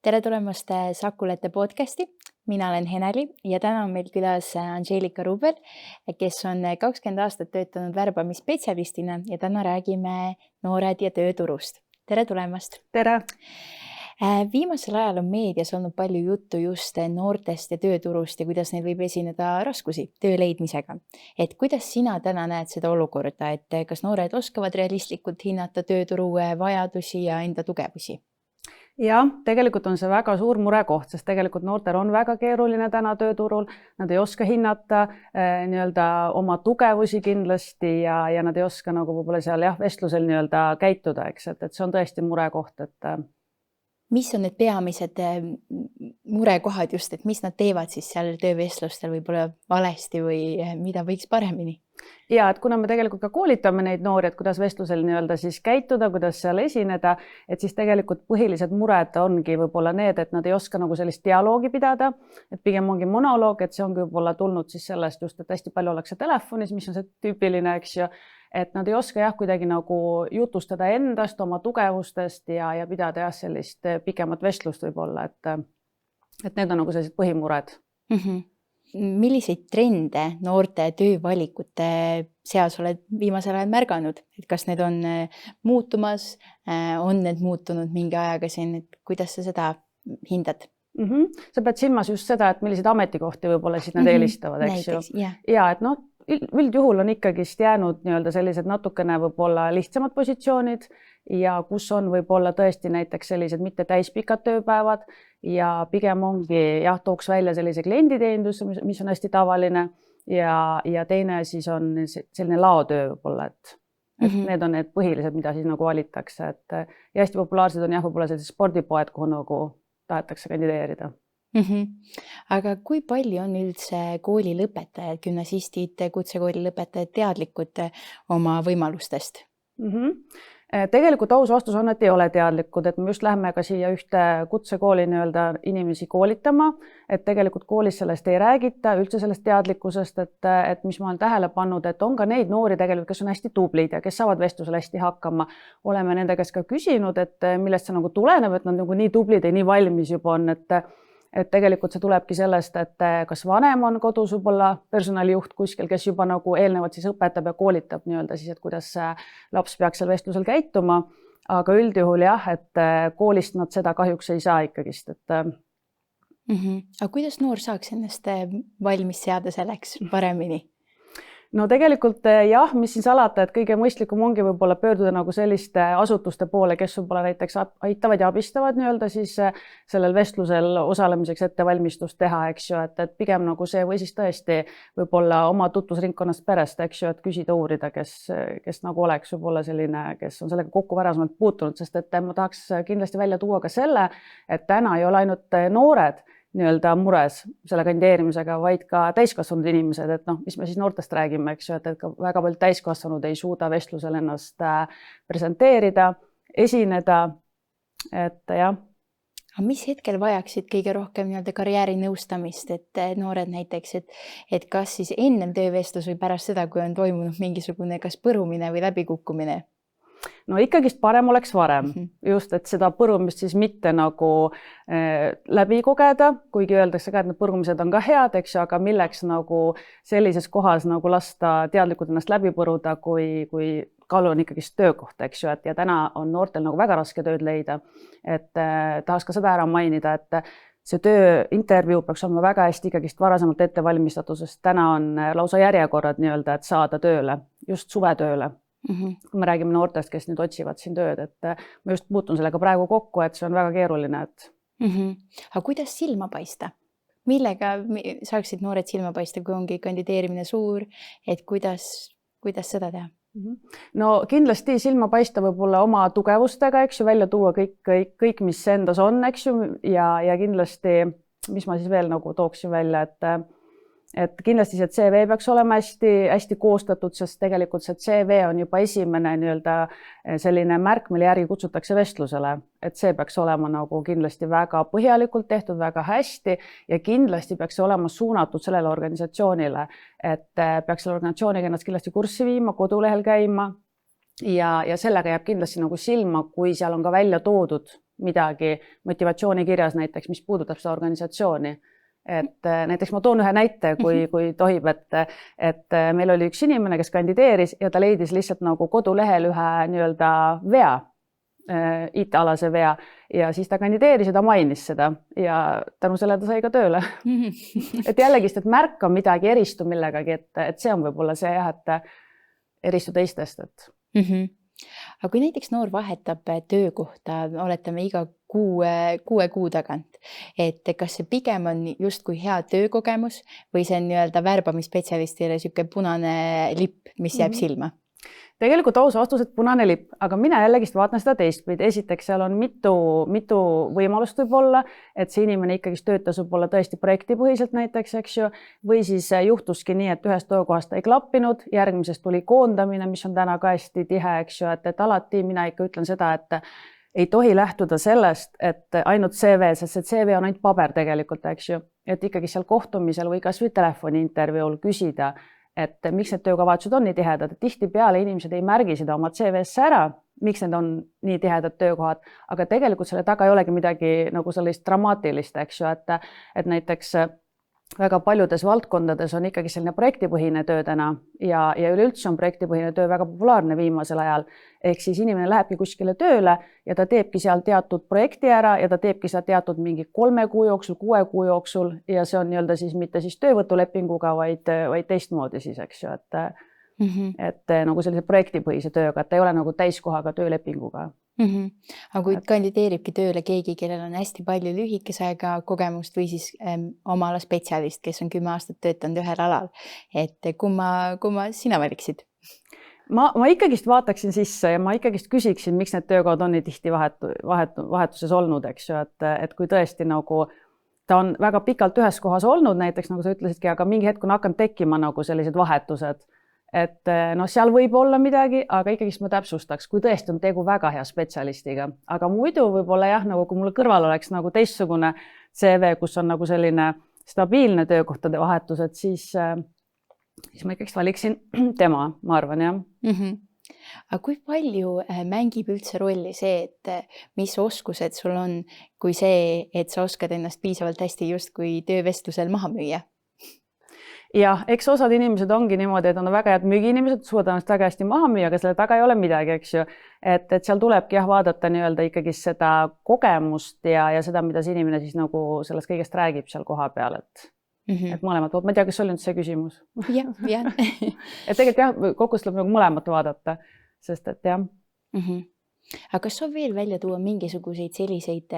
Tere tulemast Sakulete podcasti. Mina olen Heneli ja täna on meil külas Angelika Rubel, kes on 20 aastat töötanud värbamisspetsialistina ja täna räägime noored ja tööturust. Tere tulemast! Tere! Viimasel ajal on meedias olnud palju juttu just noortest ja tööturust ja kuidas neil võib esineda raskusi töö leidmisega. Et kuidas sina täna näed seda olukorda, et kas noored oskavad realistlikult hinnata tööturu vajadusi ja enda tugevusi? Ja, tegelikult on see väga suur murekoht, sest tegelikult noortel on väga keeruline täna tööturul. Nad ei oska hinnata oma tugevusi kindlasti ja nad ei oska nagu võib-olla seal vestlusel käituda, eks, et see on tõesti murekoht, et mis on need peamised murekohad just, et mis nad teevad siis seal töövestlustel võib-olla valesti või mida võiks paremini? Ja, et kuna me tegelikult ka koolitame neid noori, et kuidas vestlusel siis käituda, kuidas seal esineda, et siis tegelikult põhilised mured ongi võib-olla need, et nad ei oska nagu sellist dialoogi pidada, et pigem ongi monoloog, et see ongi võib-olla tulnud siis sellest just, et hästi palju ollakse telefonis, mis on see tüüpiline, eks ju, et nad ei oska kuidagi nagu jutustada endast, oma tugevustest ja pidada sellist pikemat vestlust võib-olla, et need on nagu sellised põhimured. Milliseid trende noorte töövalikute seas oled viimasel ajal märganud? Et kas need on muutumas, on need muutunud mingi ajaga siin, et kuidas sa seda hindad? Sa pead silmas just seda, et milliseid ametikohti võib-olla siis nad eelistavad, eks ju. Ja, et üldjuhul on ikkagist jäänud sellised natukene võib-olla lihtsamad positsioonid ja kus on võib-olla tõesti näiteks sellised mitte täispikad tööpäevad ja pigem ongi, tooks välja sellise klienditeenindus, mis on hästi tavaline ja teine siis on selline laotöö võib-olla, et need on need põhilised, mida siis nagu valitakse, et ja hästi populaarsed on võib-olla sellised spordipoed, kuhu nagu tahetakse kandideerida. Aga kui palju on üldse kooli lõpetajad, gümnasistid, kutsekooli lõpetajad teadlikud oma võimalustest? Tegelikult aus vastus on, et ei ole teadlikud, et me just lähme ka siia ühte kutsekooli inimesi koolitama, et tegelikult koolis sellest ei räägita, üldse sellest teadlikkusest, et mis ma olen tähele pannud, et on ka neid noori tegelikult, kes on hästi tublid ja kes saavad vestlusel hästi hakkama. Oleme nende käest ka küsinud, et millest see nagu tuleneb, et nad nagu nii tublid ja nii valmis juba on, et tegelikult see tulebki sellest, et kas vanem on kodus võib-olla personalijuht kuskil, kes juba nagu eelnevalt siis õpetab ja koolitab siis, et kuidas laps peaks seal vestlusel käituma, aga üldjuhul et koolist nad seda kahjuks ei saa ikkagist. Aga kuidas noor saaks ennast valmis seada selleks paremini? No tegelikult mis siin salata, et kõige mõistlikum ongi võib-olla pöörduda nagu selliste asutuste poole, kes võib-olla näiteks aitavad ja abistavad siis sellel vestlusel osalemiseks ettevalmistust teha, eks ju, et pigem nagu see või siis tõesti võib-olla oma tutvusringkonnast perest, eks ju, et küsida, uurida, kes nagu oleks võib-olla selline, kes on sellega kokku varasemalt puutunud, sest et ma tahaks kindlasti välja tuua ka selle, et täna ei ole ainult noored mures selle kandideerimisega, vaid ka täiskasvanud inimesed, et mis me siis noortest räägime, eks ju, et ka väga palju täiskasvanud ei suuda vestlusel ennast presenteerida, esineda, et jah. Aga mis hetkel vajaksid kõige rohkem karjäärinõustamist, et noored näiteks, et kas siis ennem töövestlus või pärast seda, kui on toimunud mingisugune kas põrumine või läbikukkumine? No ikkagist parem oleks varem, just, et seda põrumist siis mitte nagu läbi kogeda, kuigi öeldakse ka, et need põrumised on ka head, eks ju, aga milleks nagu sellises kohas nagu lasta teadlikult ennast läbi põruda, kui kaalu on ikkagist töökoht, eks ju, et ja täna on noortel nagu väga raske tööd leida, et tahaks ka seda ära mainida, et see tööintervjuu peaks olema väga hästi ikkagist varasemalt ette valmistatud, sest täna on lausa järjekorrad et saada tööle, just suvetööle. Kui me räägime noortest, kes nüüd otsivad siin tööd, et ma just puutun sellega praegu kokku, et see on väga keeruline. Aga kuidas silma paista? Millega saaksid noored silma paista, kui ongi kandideerimine suur, et kuidas seda teha? No kindlasti silma paista võib-olla oma tugevustega, eks ju, välja tuua kõik, mis endas on, eks ju, ja kindlasti, mis ma siis veel nagu tooksin välja, et kindlasti see CV peaks olema hästi koostatud, sest tegelikult see CV on juba esimene selline märk, mille järgi kutsutakse vestlusele, et see peaks olema nagu kindlasti väga põhjalikult tehtud, väga hästi ja kindlasti peaks olema suunatud sellele organisatsioonile, et peaks selle organisatsiooniga ennast kindlasti kurssi viima, kodulehel käima ja sellega jääb kindlasti nagu silma, kui seal on ka välja toodud midagi motivatsioonikirjas näiteks, mis puudutab seda organisatsiooni. Et näiteks ma toon ühe näite, kui tohib, et meil oli üks inimene, kes kandideeris ja ta leidis lihtsalt nagu kodulehel ühe nii-öelda vea, IT-alase vea ja siis ta kandideeris ja ta mainis seda ja tänu selle ta sai ka tööle. Et jällegist, et märka midagi, eristu millegagi, et see on võib-olla see jah, et eristu teistest. Aga kui näiteks noor vahetab töökohta, oletame iga 6 kuu tagant, et kas see pigem on justkui hea töökogemus või see on nii-öelda värbamisspetsialistile siuke punane lipp, mis jääb silma? Tegelikult aus vastus, et punane lipp, aga mina jällegist vaatan seda teistpidi. Esiteks seal on mitu võimalust võib olla, et see inimene ikkagi töötas võib-olla tõesti projektipõhiselt näiteks, eks ju, või siis juhtuski nii, et ühest töökohast ei klappinud, järgmisest tuli koondamine, mis on täna ka hästi tihe, eks ju, et alati mina ikka ütlen seda, et ei tohi lähtuda sellest, et ainult CV, sest see CV on ainult paber tegelikult, eks ju, et ikkagi seal kohtumisel või kas või telefoniintervjuul küsida, et miks need töökavatsud on nii tihedad, et tihtipeale inimesed ei märgi seda oma CV-sse ära, miks need on nii tihedad töökohad, aga tegelikult selle taga ei olegi midagi nagu sellist dramaatilist, eks ju, et näiteks väga paljudes valdkondades on ikkagi selline projektipõhine töö täna ja üleüldse on projektipõhine töö väga populaarne viimasel ajal. Ehk siis inimene lähebki kuskile tööle ja ta teebki seal teatud projekti ära ja ta teebki seda teatud mingi 3 kuu jooksul, 6 kuu jooksul ja see on nii-öelda siis mitte siis töövõtulepinguga, vaid teistmoodi siis, eks ju, et nagu sellise projektipõhise tööga, et ta ei ole nagu täiskohaga töölepinguga. Aga kui kandideeribki tööle keegi, kellel on hästi palju lühikese aega kogemust või siis oma ala spetsialist, kes on 10 aastat töötanud ühel alal, et kumma sina valiksid? Ma ikkagist vaataksin sisse ja ma ikkagist küsiksin, miks need töökohad on nii tihti vahetuses olnud, eks ju, et kui tõesti nagu ta on väga pikalt ühes kohas olnud, näiteks nagu sa ütlesidki, aga mingi hetk on hakanud tekkima nagu sellised vahetused. Et no seal võib olla midagi, aga ikkagist ma täpsustaks, kui tõesti on tegu väga hea spetsialistiga. Aga muidu võib-olla jah, nagu kui mulle kõrval oleks nagu teistsugune CV, kus on nagu selline stabiilne töökohtade vahetused, siis ma ikkagist valiksin tema, ma arvan, jah. Aga kui palju mängib üldse rolli see, et mis oskused sul on, kui see, et sa oskad ennast piisavalt hästi justkui töövestlusel maha müüa? Ja eks osad inimesed ongi niimoodi, et on väga head müügiinimesed, suudavad ennast väga hästi maha müüa, aga selle taga ei ole midagi, eks ju. Et seal tulebki jah vaadata nii-öelda ikkagi seda kogemust ja seda, mida see inimene siis nagu sellest kõigest räägib seal koha peal, et mõlemad poolt. Ma ei tea, kas oli nüüd see küsimus? Jah. Et tegelikult jah, kokku tuleb nagu mõlemat vaadata, sest et jah. Aga kas on veel välja tuua mingisuguseid selliseid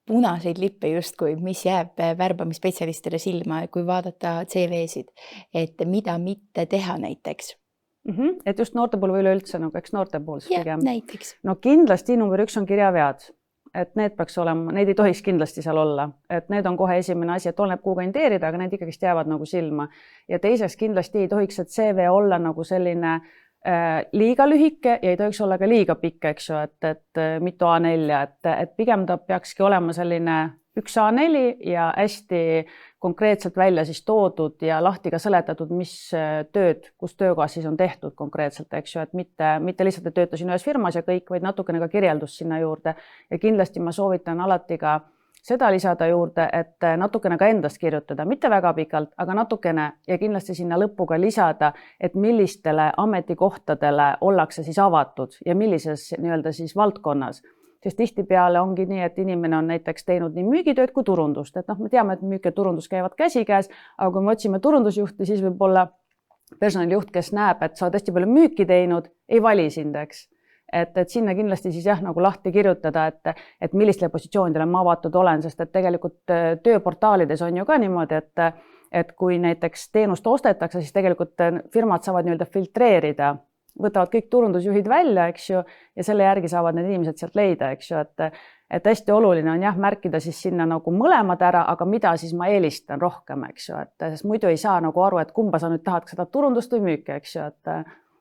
punaseid lippe justkui, mis jääb värbamisspetsialistile silma, kui vaadata CV-sid, et mida mitte teha näiteks? Et just noorte puhul või üleüldse, nagu eks noorte puhul pigem. Näiteks. No kindlasti number 1 on kirjavead, et need peaks olema, neid ei tohiks kindlasti seal olla, et need on kohe esimene asi, et oleneb kuhu kandideerida, aga need ikkagi jäävad nagu silma. Ja teiseks kindlasti ei tohiks, et CV olla nagu selline liiga lühike ja ei tohiks olla ka liiga pikk, eks ju, et mitu A4, et pigem ta peakski olema selline 1 A4 ja hästi konkreetselt välja siis toodud ja lahti ka seletatud, mis tööd, kus töökohas siis on tehtud konkreetselt, eks ju, et mitte lihtsalt, et töötasin ühes firmas ja kõik, vaid natukene ka kirjeldus sinna juurde ja kindlasti ma soovitan alati ka seda lisada juurde, et natukene ka endast kirjutada, mitte väga pikalt, aga natukene ja kindlasti sinna lõppu ka lisada, et millistele ametikohtadele ollakse siis avatud ja millises nii-öelda siis valdkonnas. Sest tihtipeale ongi nii, et inimene on näiteks teinud nii müügitööd kui turundust, et me teame, et müük ja turundus käivad käsikäes, aga kui me otsime turundusjuhti, siis võib-olla personalijuht, kes näeb, et sa oled hästi palju müüki teinud, ei vali sind, eks. Et sinna kindlasti siis jah, nagu lahti kirjutada, et millistele positsioonidele ma avatud olen, sest et tegelikult tööportaalides on ju ka niimoodi, et kui näiteks teenust ostetakse, siis tegelikult firmad saavad nii-öelda filtreerida, võtavad kõik turundusjuhid välja, eks ju, ja selle järgi saavad need inimesed sealt leida, eks ju, et hästi oluline on jah, märkida siis sinna nagu mõlemad ära, aga mida siis ma eelistan rohkem, eks ju, sest muidu ei saa nagu aru, et kumba sa nüüd tahad, kas seda turundust või müüki, eks ju, et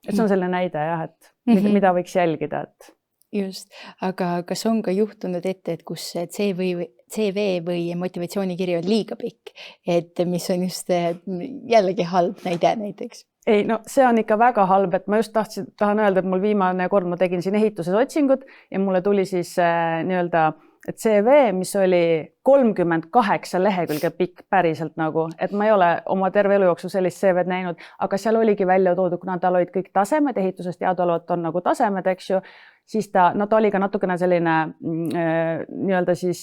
see on selline näide jah, et mida võiks jälgida, et. Just, aga kas on ka juhtunud ette, et kus CV või motivatsioonikiri on liiga pikk, et mis on just jällegi halb näide näiteks? Ei, no see on ikka väga halb, et ma just tahan öelda, et mul viimane kord ma tegin siin ehituses otsingut ja mulle tuli siis nii-öelda et CV, mis oli 38 lehekülge pikk päriselt nagu, et ma ei ole oma terve elu jooksul sellist CV-d näinud, aga seal oligi välja toodud, kuna tal olid kõik tasemed, ehituses teadaolevalt on nagu tasemed, eks ju, siis ta oli ka natukene selline nii-öelda siis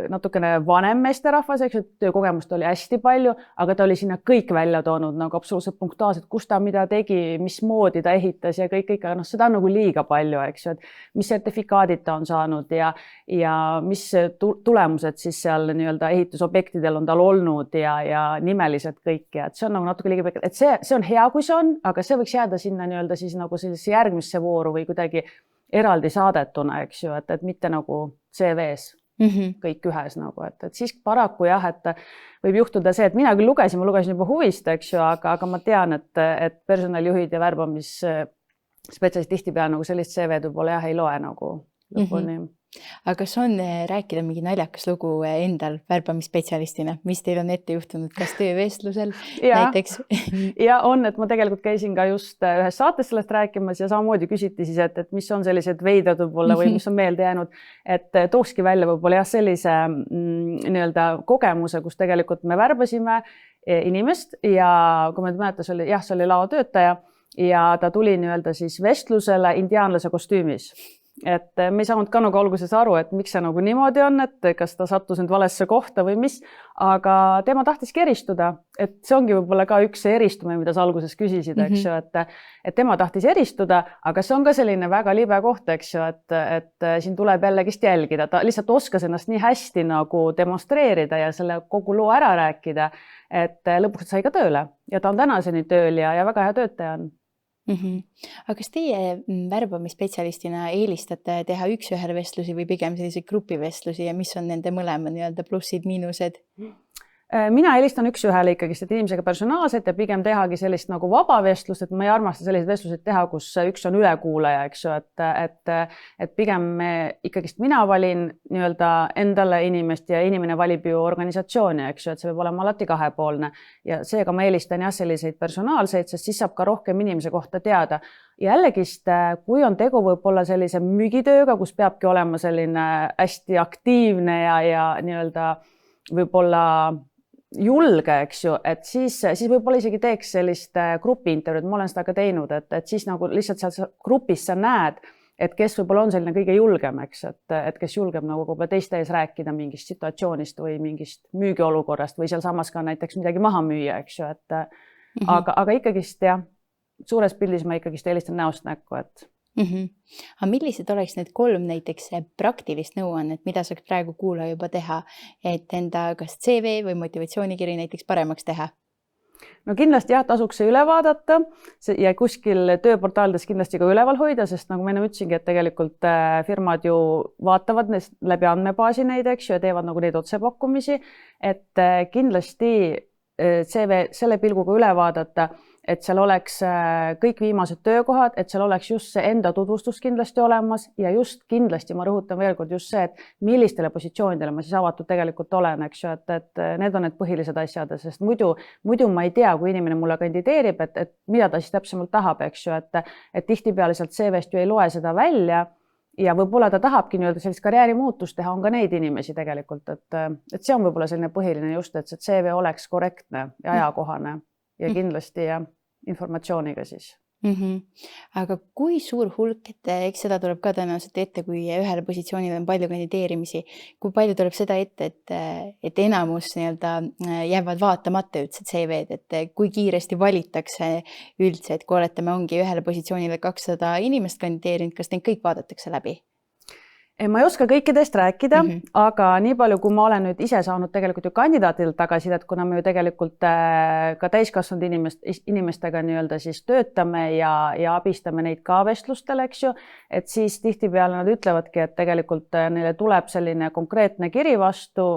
natukene vanem meesterahvas, eks ju, töökogemust oli hästi palju, aga ta oli sinna kõik välja toonud nagu absoluutselt punktuaalselt, kus ta mida tegi, mismoodi ta ehitas ja kõik, aga noh, seda on nagu liiga palju, eks ju, et mis sertifikaadid ta on saanud ja mis tulemused siis seal nii-öelda ehitusobjektidel on tal olnud ja nimeliselt kõik ja et see on nagu natuke liiga pikk, et see on hea, kui see on, aga see võiks jääda sinna nii-öelda siis nagu sellisesse järgmisse vooru või kuidagi eraldi saadetuna, eks ju, et mitte nagu CV-s kõik ühes nagu, et siis paraku jah, et võib juhtuda see, et mina küll ma lugesin juba huvist, eks ju, aga ma tean, et personalijuhid ja värbamisspetsialist tihtipeale nagu sellist CV-d võib-olla jah, ei loe nagu lõpuni. Aga kas on rääkida mingi naljakas lugu endal värbamisspetsialistina, mis teil on ette juhtunud, kas töövestlusel näiteks? Ja on, et ma tegelikult käisin ka just ühes saates sellest rääkimas ja samamoodi küsiti siis, et mis on sellised veidrad võib-olla või mis on meelde jäänud, et tookski välja võib-olla jah, sellise nii-öelda kogemuse, kus tegelikult me värbasime inimest ja kui ma mäletan, see oli laotöötaja ja ta tuli nii-öelda siis vestlusele indiaanlase kostüümis. Et me ei saanud ka nagu alguses aru, et miks see nagu niimoodi on, et kas ta sattus nüüd valesse kohta või mis, aga tema tahtiski eristuda, et see ongi võib-olla ka üks eristumine, mida sa alguses küsisid, eks ju, et tema tahtis eristuda, aga see on ka selline väga libe koht, eks ju, et siin tuleb jällegist jälgida, ta lihtsalt oskas ennast nii hästi nagu demonstreerida ja selle kogu loo ära rääkida, et lõpuks sai ka tööle ja ta on tänaseni tööl ja väga hea töötaja on. Aga kas teie värbamisspetsialistina eelistate teha üks-ühele vestlusi või pigem selliseid grupivestlusi ja mis on nende mõlema nii-öelda plussid, miinused? Mina eelistan üks-ühele ikkagi, et inimesega personaalselt ja pigem tehagi sellist nagu vaba vestlust, et ma ei armasta selliseid vestluseid teha, kus üks on ülekuulaja, eks ju, et pigem ikkagist mina valin nii-öelda endale inimest ja inimene valib ju organisatsiooni, eks ju, et see võib olema alati kahepoolne ja seega ma eelistan jah selliseid personaalseid, sest siis saab ka rohkem inimese kohta teada. Jällegist, kui on tegu võib-olla sellise müügitööga, kus peabki olema selline hästi aktiivne ja nii-öelda võib-olla julge, eks ju, et siis võib-olla isegi teeks sellist grupiintervjuud, ma olen seda ka teinud, et siis nagu lihtsalt seal grupis sa näed, et kes võib-olla on selline kõige julgem, eks, et kes julgeb nagu võib-olla teiste ees rääkida mingist situatsioonist või mingist müügiolukorrast või seal samas ka näiteks midagi maha müüa, eks ju, et aga ikkagist jah, suures pildis ma ikkagist eelistan näost näkku, et Aga millised oleks need 3 näiteks praktilist nõuannet, mida saaks praegu kuulaja juba teha, et enda kas CV või motivatsioonikiri näiteks paremaks teha? No kindlasti jah, tasuks see üle vaadata ja kuskil tööportaalides kindlasti ka üleval hoida, sest nagu ma enne ütlesingi, et tegelikult firmad ju vaatavad läbi andmebaasi neid, eks ju, ja teevad nagu neid otsepakkumisi, et kindlasti CV selle pilguga üle vaadata, et seal oleks kõik viimased töökohad, et seal oleks just see enda tutvustus kindlasti olemas ja just kindlasti ma rõhutan veel kord just see, et millistele positsioonidele ma siis avatud tegelikult olen, eks ju, et need on need põhilised asjad, sest muidu ma ei tea, kui inimene mulle kandideerib, et mida ta siis täpsemalt tahab, eks ju, et tihtipeale sealt CV-st ju ei loe seda välja ja võib-olla ta tahabki nii-öelda sellist karjäärimuutust teha, on ka neid inimesi tegelikult, et see on võib-olla selline põhiline just, et see CV oleks korrektne ja ajakohane ja kindlasti ja informatsiooniga siis. Aga kui suur hulk, et eks seda tuleb ka tõenäoliselt ette, kui ühele positsioonile on palju kandideerimisi, kui palju tuleb seda ette, et enamus nii-öelda jäävad vaatamata üldse CV-d, et kui kiiresti valitakse üldse, et kui oletame, ongi ühele positsioonile 200 inimest kandideerinud, kas neid kõik vaadatakse läbi? Ma ei oska kõikidest rääkida, aga nii palju, kui ma olen nüüd ise saanud tegelikult ju kandidaatidelt tagasisidet, kuna me ju tegelikult ka täiskasvanud inimestega nii-öelda siis töötame ja abistame neid ka vestlustel, eks ju, et siis tihtipeale nad ütlevadki, et tegelikult neile tuleb selline konkreetne kiri vastu,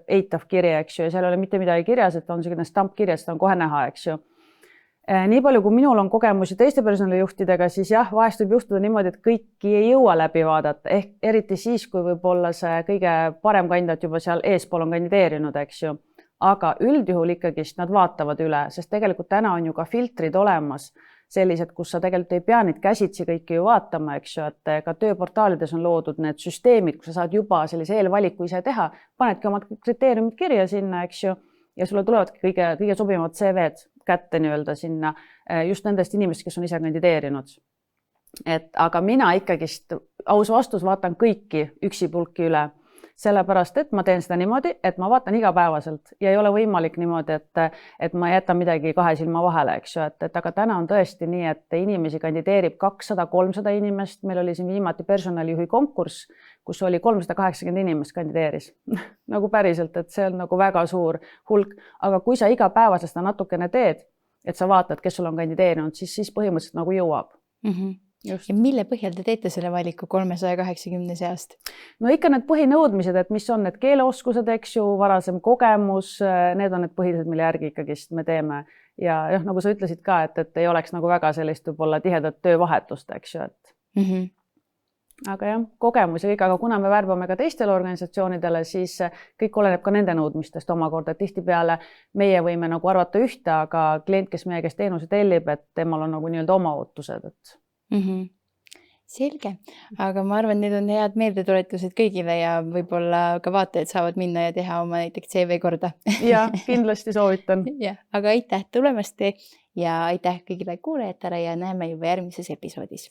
eitav kiri, eks ju, ja seal ei ole mitte midagi kirjas, et on selline stampkiri, et seda on kohe näha, eks ju. Nii palju, kui minul on kogemusi teiste personalijuhtidega, siis jah, vahest võib juhtuda niimoodi, et kõiki ei jõua läbi vaadata, ehk eriti siis, kui võib-olla see kõige parem kandidaat juba seal eespool on kandideerinud, eks ju. aga üldjuhul ikkagist nad vaatavad üle, sest tegelikult täna on ju ka filtrid olemas, sellised, kus sa tegelikult ei pea neid käsitsi kõiki ju vaatama, eks ju, et ka tööportaalides on loodud need süsteemid, kus sa saad juba sellise eelvaliku ise teha, panedki omad kriteeriumid kirja sinna, eks ju, ja sulle tulevadki kõige sobivamad CV-d kätte nii-öelda sinna just nendest inimestest, kes on ise kandideerinud. Aga mina ikkagist aus vastus vaatan kõiki üksipulki üle, sellepärast, et ma teen seda niimoodi, et ma vaatan igapäevaselt ja ei ole võimalik niimoodi, et ma jätan midagi kahe silma vahele, eks ju, aga täna on tõesti nii, et inimesi kandideerib 200-300 inimest, meil oli siin viimati personalijuhi konkurss, kus oli 380 inimest kandideeris nagu päriselt, et see on nagu väga suur hulk, aga kui sa igapäevaselt seda natukene teed, et sa vaatad, kes sul on kandideerinud, siis põhimõtteliselt nagu jõuab. Just. Ja mille põhjal te teete selle valiku 380 seast? No ikka need põhinõudmised, et mis on need keeleoskused, eks ju, varasem kogemus, need on need põhilised, mille järgi ikkagist me teeme. Ja nagu sa ütlesid ka, et ei oleks nagu väga sellist võib-olla tihedat töövahetust, eks ju. Aga jah, kogemus ja kõik, aga kuna me värbame ka teistele organisatsioonidele, siis kõik oleneb ka nende nõudmistest omakorda. Tihtipeale meie võime nagu arvata ühte, aga klient, kes meie käest teenuse tellib, et temal on nagu nii-öelda oma ootused, Selge, aga ma arvan, need on head meeldetuletused kõigile ja võib-olla ka vaatajad saavad minna ja teha oma näiteks CV korda. Ja, kindlasti soovitan. Aga aitäh tulemast ja aitäh kõigile kuulajatele ja näeme juba järgmises episoodis.